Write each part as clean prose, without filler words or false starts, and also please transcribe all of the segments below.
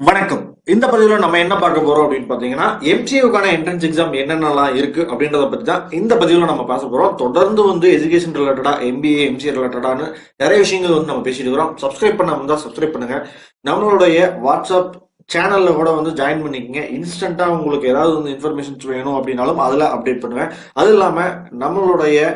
வணக்கம். இந்த பதிவுல நம்ம என்ன பார்க்க போறோம் அப்படின்னு பாத்தீங்கன்னா, எம்சிஏவுக்கான என்ட்ரன்ஸ் எக்ஸாம் என்னென்னலாம் இருக்கு அப்படின்றத பத்தி தான் இந்த பதிவுல நம்ம பேச போறோம். தொடர்ந்து வந்து எஜுகேஷன் ரிலேட்டடா, எம்பிஏ, எம்சிஏ ரிலேட்டடான நிறைய விஷயங்கள் வந்து நம்ம பேசிட்டு இருக்கிறோம். சப்ஸ்கிரைப் பண்ணாம இருந்தா சப்ஸ்கிரைப் பண்ணுங்க. நம்மளுடைய வாட்ஸ்அப் சேனல்ல கூட வந்து ஜாயின் பண்ணிக்கங்க. இன்ஸ்டன்டா உங்களுக்கு ஏதாவது வந்து இன்ஃபர்மேஷன்ஸ் வேணும் அப்படின்னாலும் அதுல அப்டேட் பண்ணுவேன். அது இல்லாம நம்மளுடைய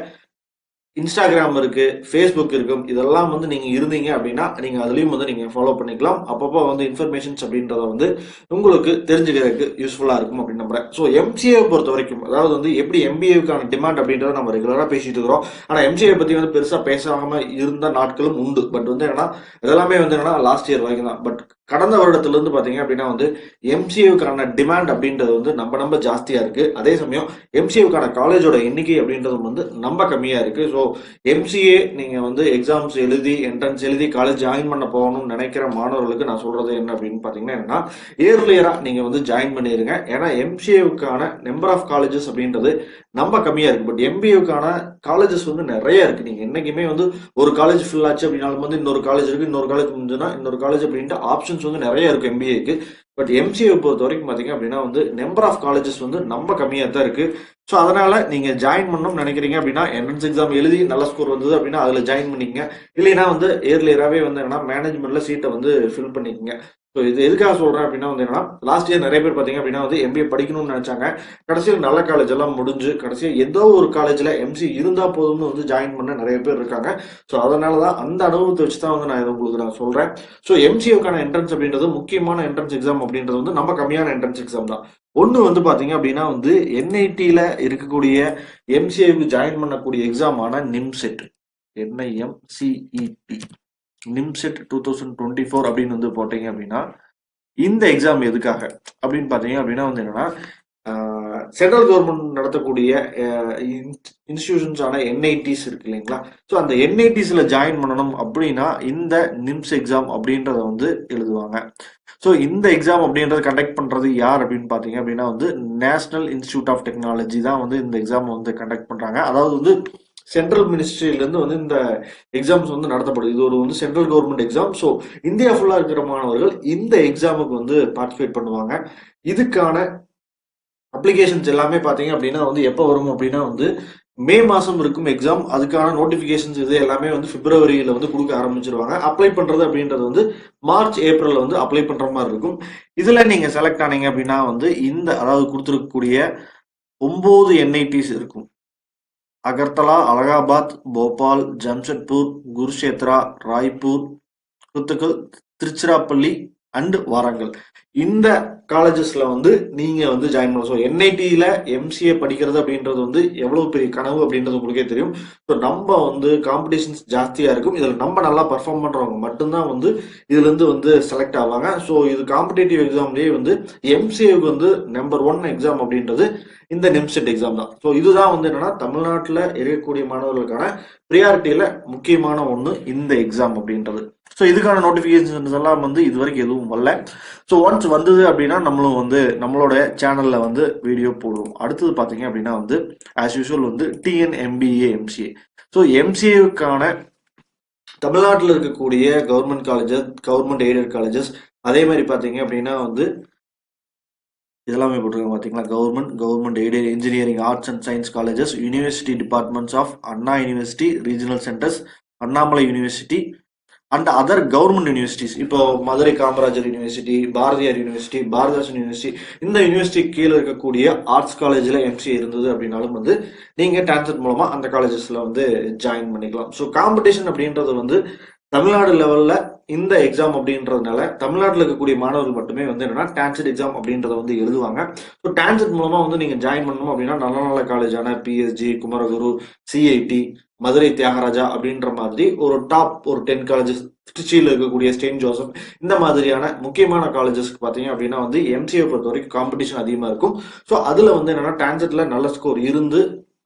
இன்ஸ்டாகிராம் இருக்கு, ஃபேஸ்புக் இருக்கும். இதெல்லாம் வந்து நீங்க இருந்தீங்க அப்படின்னா, நீங்க அதுலயும் வந்து நீங்க ஃபாலோ பண்ணிக்கலாம். அப்பப்போ வந்து இன்ஃபர்மேஷன்ஸ் அப்படின்றத வந்து உங்களுக்கு தெரிஞ்சுக்கிறதுக்கு யூஸ்ஃபுல்லா இருக்கும் அப்படின்னு நம்புறேன். ஸோ எம்சிஏ பொறுத்த வரைக்கும், அதாவது வந்து எப்படி எம்பிஏவுக்கான டிமாண்ட் அப்படின்றத நம்ம ரெகுலரா பேசிட்டு இருக்கிறோம். ஆனா எம்சிஏ பத்தி வந்து பெருசா பேசாம இருந்த நாட்களும் உண்டு. பட் வந்து என்னன்னா, இதெல்லாமே வந்து என்னன்னா லாஸ்ட் இயர் வரைக்கும் தான். பட் கடந்த வருடத்துல இருந்து பாத்தீங்க அப்படின்னா வந்து எம்சிஏவுக்கான டிமாண்ட் அப்படின்றது வந்து நம்ம ஜாஸ்தியா இருக்கு. அதே சமயம் எம்சிஏவுக்கான காலேஜோட எண்ணிக்கை அப்படின்றது வந்து நம்ம கம்மியா இருக்கு. ஸோ எம்சிஏ நீங்க வந்து எக்ஸாம்ஸ் எழுதி என்ட்ரன்ஸ் எழுதி காலேஜ் ஜாயின் பண்ண போகணும்னு நினைக்கிற மாணவர்களுக்கு நான் சொல்றது என்ன அப்படின்னு பாத்தீங்கன்னா என்னன்னா, இயர்லியரா நீங்க வந்து ஜாயின் பண்ணிருங்க. ஏன்னா எம்சிஏவுக்கான நம்பர் ஆஃப் காலேஜஸ் அப்படின்றது நம்ம கம்மியா இருக்கு. பட் எம்பிஏவுக்கான காலேஜஸ் வந்து நிறைய இருக்கு. நீங்க என்னைக்குமே வந்து ஒரு காலேஜ் ஃபில் ஆச்சு அப்படின்னாலும் வந்து இன்னொரு காலேஜ் இருக்கு, இன்னொரு காலேஜ் முடிஞ்சுன்னா இன்னொரு காலேஜ் அப்படின்ட்டு ஆப்ஷன்ஸ் வந்து நிறைய இருக்கு எம்பிஏக்கு. பட் எம்சிஏ பொறுத்த வரைக்கும் பாத்தீங்க அப்படின்னா வந்து நம்பர் ஆஃப் காலேஜஸ் வந்து நம்ம கம்மியா தான் இருக்கு. ஸோ அதனால நீங்க ஜாயின் பண்ணணும்னு நினைக்கிறீங்க அப்படின்னா என்ட்ரன்ஸ் எக்ஸாம் எழுதி நல்ல ஸ்கோர் வந்தது அப்படின்னா அதுல ஜாயின் பண்ணிக்கங்க. இல்லைன்னா வந்து ஏர்லியராகவே வந்து என்னன்னா மேனேஜ்மெண்ட்ல சீட்டை வந்து ஃபில் பண்ணிக்கங்க. ஸோ இது எதுக்காக சொல்றேன் அப்படின்னா வந்து என்னன்னா, லாஸ்ட் இயர் நிறைய பேர் பாத்தீங்க அப்படின்னா வந்து எம்பிஏ படிக்கணும்னு நினைச்சாங்க. கடைசியில் நல்ல காலேஜ் எல்லாம் முடிஞ்சு கடைசியில் ஏதோ ஒரு காலேஜ்ல எம்சி இருந்தா போதும்னு வந்து ஜாயின் பண்ண நிறைய பேர் இருக்காங்க. ஸோ அதனாலதான் அந்த அனுபவத்தை வச்சுதான் வந்து நான் இதை உங்களுக்கு நான் சொல்றேன். ஸோ எம்சிஏக்கான என்ட்ரன்ஸ் அப்படின்றது முக்கியமான என்ட்ரன்ஸ் எக்ஸாம் அப்படின்றது வந்து நம்ம கம்மியான என்ட்ரன்ஸ் எக்ஸாம் தான். ஒண்ணு வந்து பாத்தீங்க அப்படின்னா வந்து என்ஐடில இருக்கக்கூடிய எம்சிஏக்கு ஜாயின் பண்ணக்கூடிய எக்ஸாமான நிம்செட், NIMCET, நிம்செட் 2024 அப்படின்னு வந்து போட்டீங்க அப்படின்னா இந்த எக்ஸாம் எதுக்காக அப்படின்னு பாத்தீங்க அப்படின்னா வந்து என்னன்னா, சென்ட்ரல் கவர்மெண்ட் நடத்தக்கூடிய இன்ஸ்டிடியூஷன்ஸ் ஆன என்ஐடிஸ் இருக்கு இல்லைங்களா. ஸோ அந்த என்ஐடிஸ்ல ஜாயின் பண்ணணும் அப்படின்னா இந்த நிம்ஸ் எக்ஸாம் அப்படின்றத வந்து எழுதுவாங்க. ஸோ இந்த எக்ஸாம் அப்படின்றத கண்டக்ட் பண்றது யார் அப்படின்னு பாத்தீங்க அப்படின்னா வந்து நேஷனல் இன்ஸ்டிடியூட் ஆஃப் டெக்னாலஜி தான் வந்து இந்த எக்ஸாம் வந்து கண்டக்ட் பண்றாங்க. அதாவது வந்து சென்ட்ரல் மினிஸ்ட்ரியில இருந்து வந்து இந்த எக்ஸாம்ஸ் வந்து நடத்தப்படுது. இது ஒரு வந்து central government exam. So India ஃபுல்லா இருக்கிற மாணவர்கள் இந்த எக்ஸாமுக்கு வந்து பார்ட்டிசிபேட் பண்ணுவாங்க. இதுக்கான அப்ளிகேஷன்ஸ் எல்லாமே பாத்தீங்க அப்படின்னா வந்து எப்போ வரும் அப்படின்னா வந்து மே மாசம் இருக்கும் எக்ஸாம். அதுக்கான நோட்டிபிகேஷன்ஸ் இது எல்லாமே வந்து பிப்ரவரியில வந்து கொடுக்க ஆரம்பிச்சிருவாங்க. அப்ளை பண்றது அப்படின்றது வந்து மார்ச் ஏப்ரல்ல வந்து அப்ளை பண்ற மாதிரி இருக்கும். இதுல நீங்க செலக்ட் ஆனீங்க அப்படின்னா வந்து இந்த அதாவது கொடுத்துருக்கக்கூடிய 9 என்ஐடிஸ் இருக்கும். அகர்தலா, அலகாபாத், போபால், ஜம்ஷெட்பூர், குருஷேத்ரா, ராய்ப்பூர், குத்துக்கல், திருச்சிராப்பள்ளி அண்ட் வாரங்கல். இந்த காலேஜஸ்ல வந்து நீங்க வந்து ஜாயின் பண்ணலாம். ஸோ என்ஐடியில எம்சிஏ படிக்கிறது அப்படின்றது வந்து எவ்வளவு பெரிய கனவு அப்படின்றது உங்களுக்கே தெரியும். ஸோ நம்ம வந்து காம்படிஷன்ஸ் ஜாஸ்தியா இருக்கும். இதுல நம்ம நல்லா பர்ஃபார்ம் பண்றவங்க மட்டும்தான் வந்து இதுல இருந்து வந்து செலக்ட் ஆவாங்க. ஸோ இது காம்படிட்டிவ் எக்ஸாம்லயே வந்து எம்சிஏவுக்கு வந்து நம்பர் 1 எக்ஸாம் அப்படின்றது இந்த நிம்செட் எக்ஸாம் தான். ஸோ இதுதான் வந்து என்னன்னா தமிழ்நாட்டில் இருக்கக்கூடிய மாணவர்களுக்கான ப்ரியாரிட்டியில முக்கியமான ஒன்று இந்த எக்ஸாம் அப்படின்றது. ஸோ இதுக்கான நோட்டிஃபிகேஷன்ஸ் எல்லாம் வந்து இது வரைக்கும் எதுவும் வரல. ஸோ ஒன்ஸ் வந்தது அப்படின்னா நம்மளும் வந்து நம்மளோட சேனல்ல வந்து வீடியோ போடுவோம். அடுத்தது பார்த்தீங்க அப்படின்னா வந்து ஆஸ் யூஸ்வல் வந்து TNMBA MCA. ஸோ எம்சிஏவுக்கான தமிழ்நாட்டில் இருக்கக்கூடிய government colleges, government aided colleges, அதே மாதிரி பார்த்தீங்க அப்படின்னா வந்து இதெல்லாமே போட்டிருக்காங்க பார்த்தீங்களா. Government aided engineering arts and science colleges, university departments of Anna university regional centres, Annamalai university and other government universities. இப்போ மதுரை காமராஜர் யூனிவர்சிட்டி, பாரதியார் யூனிவர்சிட்டி, பாரதாசன் யூனிவர்சிட்டி, இந்த யூனிவர்சிட்டி கீழே இருக்கக்கூடிய ஆர்ட்ஸ் காலேஜ்ல எம்சிஏ இருந்தது அப்படின்னாலும் வந்து நீங்க டிரான்ஸ்ஃபர் மூலமா அந்த காலேஜஸ்ல வந்து ஜாயின் பண்ணிக்கலாம். ஸோ காம்படிஷன் அப்படின்றது வந்து தமிழ்நாடு லெவல்ல இந்த எக்ஸாம் அப்படின்றதுனால தமிழ்நாட்டில் இருக்கக்கூடிய மாணவர்கள் மட்டுமே வந்து என்னன்னா டான்செட் எக்ஸாம் அப்படின்றத வந்து எழுதுவாங்க. ஸோ டான்செட் மூலமா வந்து நீங்க ஜாயின் பண்ணணும் அப்படின்னா நல்ல நல்ல காலேஜான PSG, குமரகுரு, CIT, மதுரை தியாகராஜா அப்படின்ற மாதிரி ஒரு டாப் ஒரு 10 காலேஜஸ், திருச்சியில் இருக்கக்கூடிய செயின்ட் ஜோசப், இந்த மாதிரியான முக்கியமான காலேஜஸ்க்கு பார்த்தீங்க அப்படின்னா வந்து எம்சிஏ பொறுத்த வரைக்கும் காம்படிஷன் அதிகமாக இருக்கும். ஸோ அதுல வந்து என்னன்னா டான்செட்ல நல்ல ஸ்கோர் இருந்து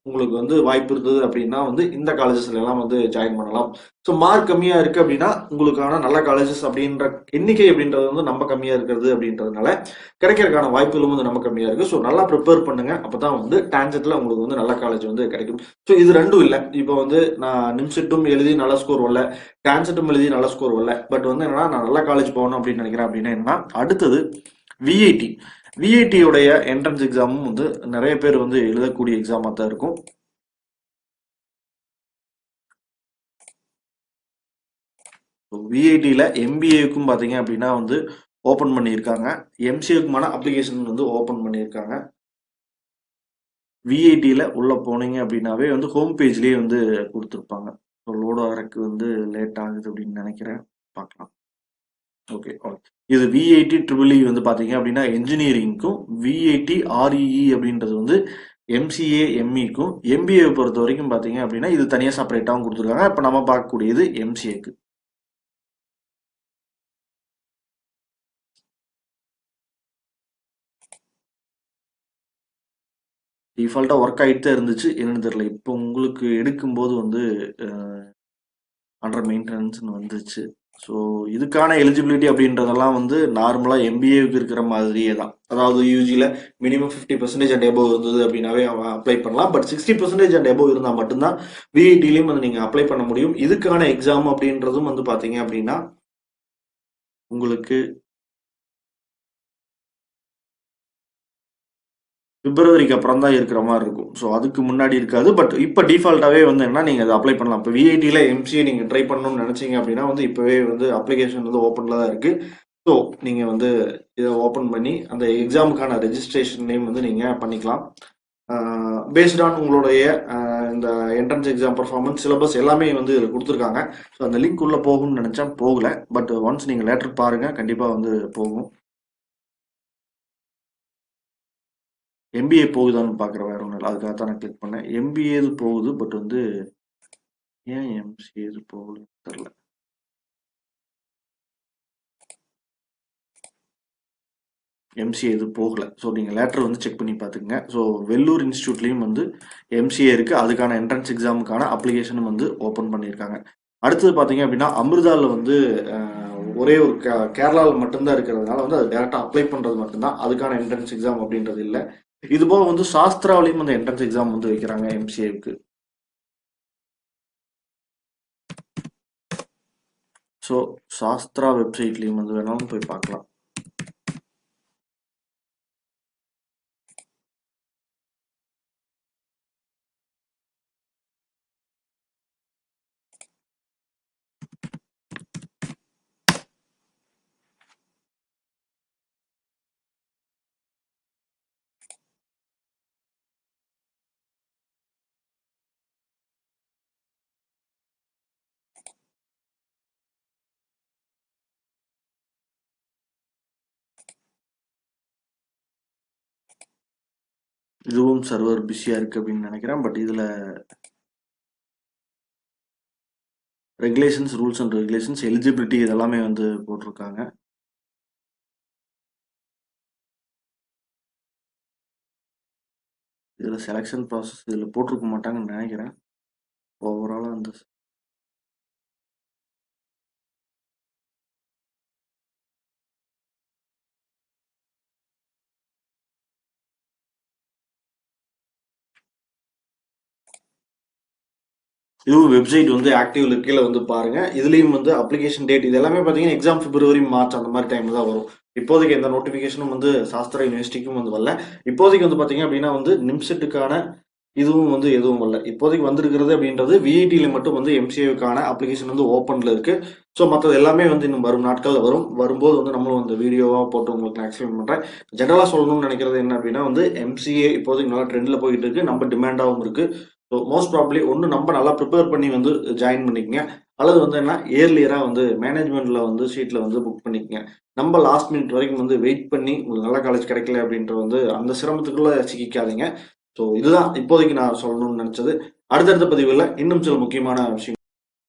உங்களுக்கு வந்து வாய்ப்பு இருந்தது அப்படின்னா வந்து இந்த காலேஜஸ்ல எல்லாம் வந்து ஜாயின் பண்ணலாம். ஸோ மார்க் கம்மியா இருக்கு அப்படின்னா உங்களுக்கான நல்ல காலேஜஸ் அப்படின்ற எண்ணிக்கை அப்படின்றது வந்து நம்ம கம்மியா இருக்கிறது அப்படின்றதுனால கிடைக்கிறதுக்கான வாய்ப்புகளும் வந்து நம்ம கம்மியா இருக்கு. ஸோ நல்லா ப்ரிப்பேர் பண்ணுங்க, அப்பதான் வந்து டான்ஜெட்ல உங்களுக்கு வந்து நல்ல காலேஜ் வந்து கிடைக்கும். ஸோ இது ரெண்டும் இல்லை, இப்போ வந்து நான் நிம்செட்டும் எழுதி நல்ல ஸ்கோர் வரல, டான்ஜெட்டும் எழுதி நல்ல ஸ்கோர் வரல, பட் வந்து என்னன்னா நான் நல்ல காலேஜ் போகணும் அப்படின்னு நினைக்கிறேன் அப்படின்னா என்னன்னா அடுத்தது விஐடி. விஐடியோடைய என்ட்ரன்ஸ் எக்ஸாமும் வந்து நிறைய பேர் வந்து எழுதக்கூடிய எக்ஸாமா தான் இருக்கும். விஐடியில் எம்பிஏக்கும் பார்த்தீங்க அப்படின்னா வந்து ஓப்பன் பண்ணியிருக்காங்க, எம்சிஏக்குமான அப்ளிகேஷன் வந்து ஓப்பன் பண்ணியிருக்காங்க. விஐடியில் உள்ளே போனீங்க அப்படின்னாவே வந்து ஹோம் பேஜ்லேயே வந்து கொடுத்துருப்பாங்க. ஸோ லோடு ஆகிறதுக்கு வந்து லேட் ஆகுது அப்படின்னு நினைக்கிறேன், பார்க்கலாம். ஓகே ஓகே, இது விஐடி ட்ரிபிள்இ வந்து பார்த்தீங்க அப்படின்னா என்ஜினியரிங்க்கும், விஐடி ஆர்இஇ அப்படின்றது வந்து எம்சிஏ எம்இக்கும், எம்பிஏ பொறுத்த வரைக்கும் பார்த்தீங்க அப்படின்னா இது தனியாக செப்பரேட்டாகவும் கொடுத்துருக்காங்க. இப்போ நம்ம பார்க்கக்கூடியது எம்சிஏக்கு. டிஃபால்ட்டாக ஒர்க் ஆகிட்டு தான் இருந்துச்சு, என்னன்னு தெரியல. இப்போ உங்களுக்கு எடுக்கும்போது வந்து அண்டர் மெயின்டெனன்ஸ்னு வந்துச்சு. ஸோ இதுக்கான எலிஜிபிலிட்டி அப்படின்றதெல்லாம் வந்து நார்மலாக எம்பிஏவுக்கு இருக்கிற மாதிரியே தான். அதாவது யூஜியில் மினிமம் 50% அண்ட் எபோவ் இருந்தது அப்படின்னாவே அவன் அப்ளை பண்ணலாம். பட் 60% அண்ட் எபோவ் இருந்தால் மட்டும்தான் விஐடிலையும் வந்து நீங்கள் அப்ளை பண்ண முடியும். இதுக்கான எக்ஸாம் அப்படின்றதும் வந்து பார்த்தீங்க அப்படின்னா உங்களுக்கு பிப்ரவரிக்கு அப்புறம் தான் இருக்கிற மாதிரி இருக்கும். ஸோ அதுக்கு முன்னாடி இருக்காது. பட் இப்போ டிஃபால்ட்டாகவே வந்து என்ன நீங்கள் அதை அப்ளை பண்ணலாம். இப்போ விஐடியில் எம்சிஏ நீங்கள் ட்ரை பண்ணணும்னு நினச்சிங்க அப்படின்னா வந்து இப்போவே வந்து அப்ளிகேஷன் வந்து ஓப்பனில் தான் இருக்குது. ஸோ நீங்கள் வந்து இதை ஓப்பன் பண்ணி அந்த எக்ஸாமுக்கான ரெஜிஸ்ட்ரேஷன் நேம் வந்து நீங்கள் பண்ணிக்கலாம். பேஸ்ட் ஆன் உங்களுடைய இந்த என்ட்ரன்ஸ் எக்ஸாம் பர்ஃபார்மன்ஸ் சிலபஸ் எல்லாமே வந்து இதில் கொடுத்துருக்காங்க. ஸோ அந்த லிங்க் உள்ளே போகும்னு நினச்சேன், போகலை. பட் ஒன்ஸ் நீங்கள் லேட்டர் பாருங்கள், கண்டிப்பாக வந்து போகும். எம்பிஏ போகுதான்னு பார்க்குறேன், வேற ஒன்றும் இல்லை, அதுக்காக தான் நான் கிளிக் பண்ணேன். எம்பிஏ போகுது, பட் வந்து ஏன் எம்சிஏ போகலன்னு தெரில. எம்சிஏ இது போகலை. ஸோ நீங்கள் லேட்டர் வந்து செக் பண்ணி பார்த்துக்குங்க. ஸோ வெள்ளூர் இன்ஸ்டியூட்லேயும் வந்து எம்சிஏ இருக்குது, அதுக்கான என்ட்ரன்ஸ் எக்ஸாமுக்கான அப்ளிகேஷனும் வந்து ஓப்பன் பண்ணியிருக்காங்க. அடுத்தது பார்த்தீங்க அப்படின்னா அமிர்தாவில் வந்து ஒரே ஒரு கேரளாவில் மட்டும்தான் இருக்கிறதுனால வந்து அது டேரெக்டாக அப்ளை பண்ணுறது மட்டும்தான், அதுக்கான என்ட்ரன்ஸ் எக்ஸாம் அப்படின்றது இல்லை. இது போக வந்து சாஸ்திராவிலையும் வந்து என்ட்ரன்ஸ் எக்ஸாம் வந்து வைக்கிறாங்க எம்சிஏவுக்கு. ஸோ சாஸ்திரா வெப்சைட்லேயும் வந்து வேணாலும் போய் பார்க்கலாம். இதுவும் சர்வர் பிஸியாக இருக்குது அப்படின்னு நினைக்கிறேன். பட் இதில் regulations, rules and regulations, eligibility இதெல்லாமே வந்து போட்டிருக்காங்க. இதில் செலெக்ஷன் ப்ராசஸ் இதில் போட்டிருக்க மாட்டாங்கன்னு நினைக்கிறேன். ஓவராலாக அந்த இதுவும் வெப்சைட் வந்து ஆக்டிவ்ல கீழே வந்து பாருங்க. இதுலயும் வந்து அப்ளிகேஷன் டேட் இது எல்லாமே பார்த்தீங்கன்னா எக்ஸாம் பிப்ரவரி மார்ச் அந்த மாதிரி டைம்ல தான் வரும். இப்போதைக்கு எந்த நோட்டிஃபிகேஷனும் வந்து சாஸ்திரா யூனிவர்சிட்டிக்கும் வந்து வரல. இப்போதைக்கு வந்து பார்த்தீங்க அப்படின்னா வந்து நிம்செட்டுக்கான இதுவும் வந்து எதுவும் வரல. இப்போதைக்கு வந்திருக்கிறது அப்படின்றது விஐடியில மட்டும் வந்து எம்சிஏவுக்கான அப்ளிகேஷன் வந்து ஓப்பன்ல இருக்கு. ஸோ மற்றது எல்லாமே வந்து இன்னும் வரும் நாட்களில் வரும். வரும்போது வந்து நம்மளும் அந்த வீடியோவாக போட்டு உங்களுக்கு நான் எக்ஸ்பிளைன் பண்ணுறேன். ஜென்ரலாக சொல்லணும்னு நினைக்கிறது என்ன அப்படின்னா வந்து எம்சிஏ இப்போதைக்கு நல்லா ட்ரெண்டில் போயிட்டு இருக்கு, நம்ம டிமாண்டாகவும் இருக்கு. ஸோ மோஸ்ட் ப்ராப்ளி ஒன்று நம்ம நல்லா ப்ரிப்பேர் பண்ணி வந்து ஜாயின் பண்ணிக்கங்க, அல்லது வந்து என்ன இயர்லியராக வந்து மேனேஜ்மெண்ட்ல வந்து சீட்டில் வந்து புக் பண்ணிக்கங்க. நம்ம லாஸ்ட் மினிட் வரைக்கும் வந்து வெயிட் பண்ணி உங்களுக்கு நல்ல காலேஜ் கிடைக்கல அப்படின்ற வந்து அந்த சிரமத்துக்குள்ள சிக்கிக்காதீங்க. ஸோ இதுதான் இப்போதைக்கு நான் சொல்லணும்னு நினைச்சது. அடுத்தடுத்த பதிவில் இன்னும் சில முக்கியமான விஷயம்